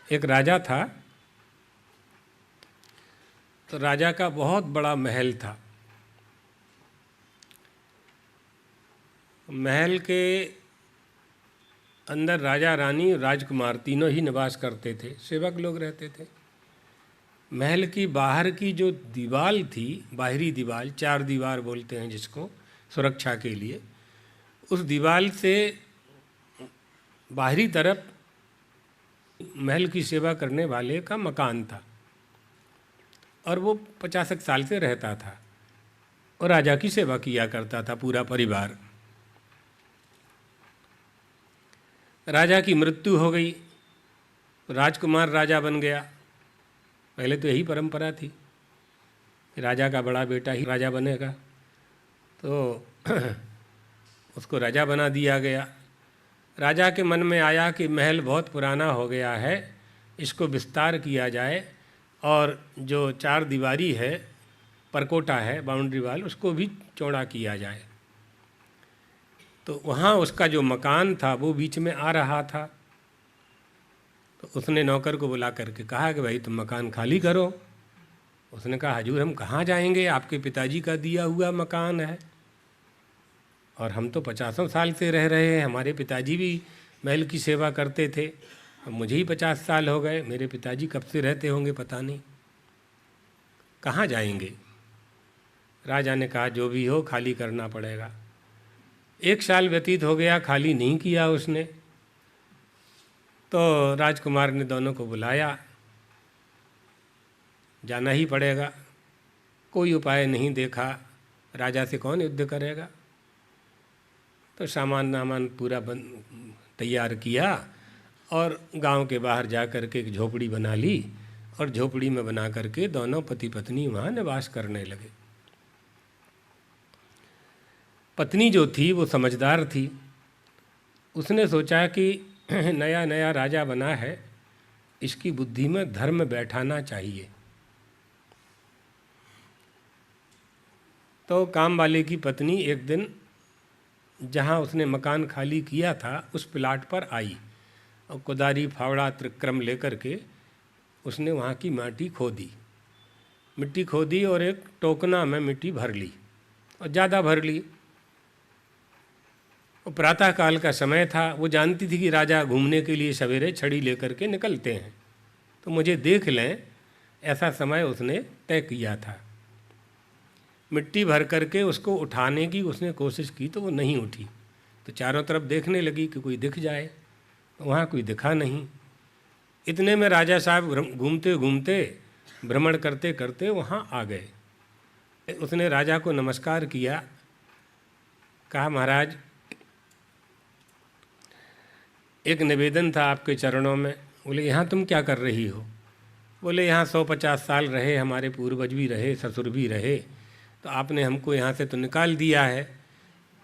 एक राजा था, तो राजा का बहुत बड़ा महल था। महल के अंदर राजा रानी राजकुमार तीनों ही निवास करते थे, सेवक लोग रहते थे। महल की बाहर की जो दीवार थी, बाहरी दीवार, चार दीवार बोलते हैं जिसको, सुरक्षा के लिए, उस दीवार से बाहरी तरफ महल की सेवा करने वाले का मकान था और वो 50 साल से रहता था और राजा की सेवा किया करता था पूरा परिवार। राजा की मृत्यु हो गई, राजकुमार राजा बन गया। पहले तो यही परंपरा थी कि राजा का बड़ा बेटा ही राजा बनेगा, तो उसको राजा बना दिया गया। राजा के मन में आया कि महल बहुत पुराना हो गया है, इसको विस्तार किया जाए और जो चार दीवारी है, परकोटा है, बाउंड्री वाल, उसको भी चौड़ा किया जाए। तो वहाँ उसका जो मकान था वो बीच में आ रहा था, तो उसने नौकर को बुला करके कहा कि भाई तुम मकान खाली करो। उसने कहा हजूर हम कहाँ जाएंगे, आपके पिताजी का दिया हुआ मकान है और हम तो 50 साल से रह रहे हैं, हमारे पिताजी भी महल की सेवा करते थे, अब मुझे ही 50 साल हो गए, मेरे पिताजी कब से रहते होंगे पता नहीं, कहाँ जाएंगे। राजा ने कहा जो भी हो खाली करना पड़ेगा। 1 साल व्यतीत हो गया, खाली नहीं किया उसने। तो राजकुमार ने दोनों को बुलाया, जाना ही पड़ेगा, कोई उपाय नहीं देखा, राजा से कौन युद्ध करेगा। तो सामान नामान पूरा तैयार किया और गांव के बाहर जा कर के एक झोपड़ी बना ली और झोपड़ी में बना करके दोनों पति पत्नी वहाँ निवास करने लगे। पत्नी जो थी वो समझदार थी, उसने सोचा कि नया नया राजा बना है, इसकी बुद्धि में धर्म बैठाना चाहिए। तो काम वाले की पत्नी एक दिन जहाँ उसने मकान खाली किया था उस प्लाट पर आई और कुदारी फावड़ा त्रिक्रम लेकर के उसने वहाँ की मिट्टी खोदी और एक टोकना में मिट्टी भर ली और ज़्यादा भर ली। और प्रातः काल का समय था, वो जानती थी कि राजा घूमने के लिए सवेरे छड़ी लेकर के निकलते हैं, तो मुझे देख लें ऐसा समय उसने तय किया था। मिट्टी भर करके उसको उठाने की उसने कोशिश की तो वो नहीं उठी, तो चारों तरफ देखने लगी कि कोई दिख जाए, तो वहाँ कोई दिखा नहीं। इतने में राजा साहब घूमते घूमते भ्रमण करते करते वहाँ आ गए। उसने राजा को नमस्कार किया, कहा महाराज एक निवेदन था आपके चरणों में। बोले यहाँ तुम क्या कर रही हो? बोले यहाँ 150 साल रहे, हमारे पूर्वज भी रहे, ससुर भी रहे, तो आपने हमको यहाँ से तो निकाल दिया है,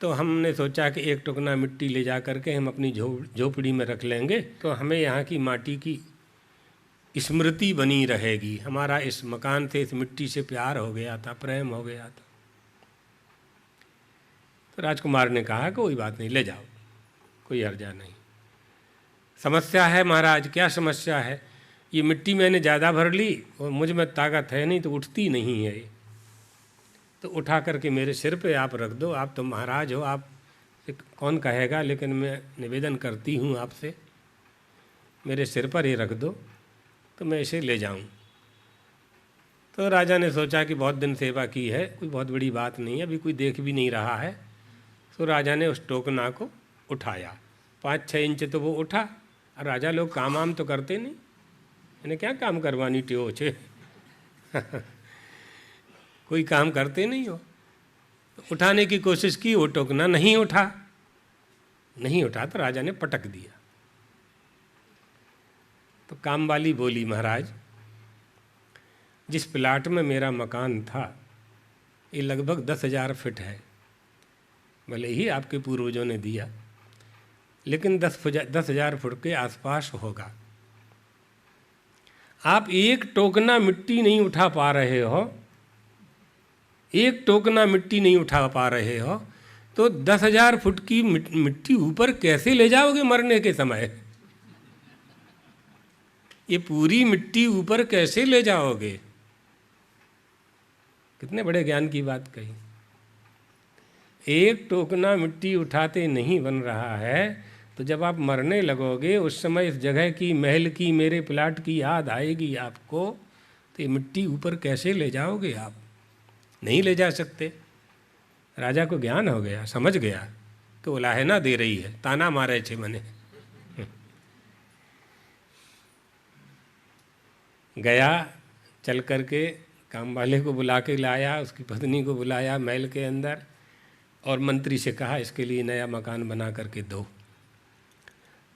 तो हमने सोचा कि एक टुकना मिट्टी ले जा करके हम अपनी झोपड़ी में रख लेंगे, तो हमें यहाँ की माटी की स्मृति बनी रहेगी। हमारा इस मकान से, इस मिट्टी से प्यार हो गया था, प्रेम हो गया था। तो राजकुमार ने कहा कोई बात नहीं, ले जाओ, कोई हर्जा नहीं। समस्या है महाराज? क्या समस्या है? ये मिट्टी मैंने ज़्यादा भर ली और मुझ में ताकत है नहीं, तो उठती नहीं है, तो उठा करके मेरे सिर पे आप रख दो। आप तो महाराज हो, आप कौन कहेगा, लेकिन मैं निवेदन करती हूँ आपसे, मेरे सिर पर ही रख दो तो मैं इसे ले जाऊँ। तो राजा ने सोचा कि बहुत दिन सेवा की है, कोई बहुत बड़ी बात नहीं है, अभी कोई देख भी नहीं रहा है। तो राजा ने उस टोकना को उठाया, 5-6 इंच तो वो उठा। और राजा लोग काम वाम तो करते नहीं, इन्हें क्या काम करवानी टेओ कोई काम करते नहीं हो। तो उठाने की कोशिश की, वो टोकना नहीं उठा तो राजा ने पटक दिया। तो काम वाली बोली महाराज जिस प्लाट में मेरा मकान था ये लगभग 10,000 फीट है, भले ही आपके पूर्वजों ने दिया, लेकिन 10,000 फुट के आसपास होगा। आप एक टोकना मिट्टी नहीं उठा पा रहे हो, एक टोकना मिट्टी नहीं उठा पा रहे हो, तो 10,000 फुट की मिट्टी ऊपर कैसे ले जाओगे मरने के समय? ये पूरी मिट्टी ऊपर कैसे ले जाओगे? कितने बड़े ज्ञान की बात कही। एक टोकना मिट्टी उठाते नहीं बन रहा है, तो जब आप मरने लगोगे उस समय इस जगह की, महल की, मेरे प्लाट की याद आएगी आपको, तो ये मिट्टी ऊपर कैसे ले जाओगे आप? नहीं ले जा सकते। राजा को ज्ञान हो गया, समझ गया तो उलाहना दे रही है, ताना मारे छे मने। गया, चल करके काम वाले को बुला के लाया, उसकी पत्नी को बुलाया महल के अंदर, और मंत्री से कहा इसके लिए नया मकान बना करके दो।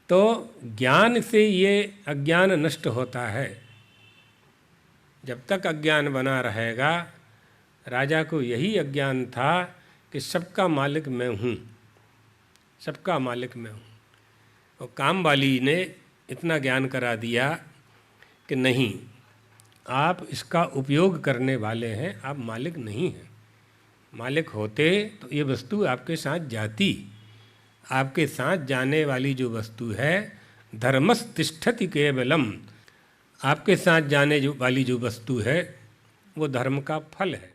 तो ज्ञान से ये अज्ञान नष्ट होता है। जब तक अज्ञान बना रहेगा, राजा को यही अज्ञान था कि सबका मालिक मैं हूँ, सबका मालिक मैं हूँ। और काम वाली ने इतना ज्ञान करा दिया कि नहीं, आप इसका उपयोग करने वाले हैं, आप मालिक नहीं हैं। मालिक होते तो ये वस्तु आपके साथ जाती। आपके साथ जाने वाली जो वस्तु है, धर्मस्तिष्ठति केवलम, आपके साथ जाने वाली जो वस्तु है वो धर्म का फल है।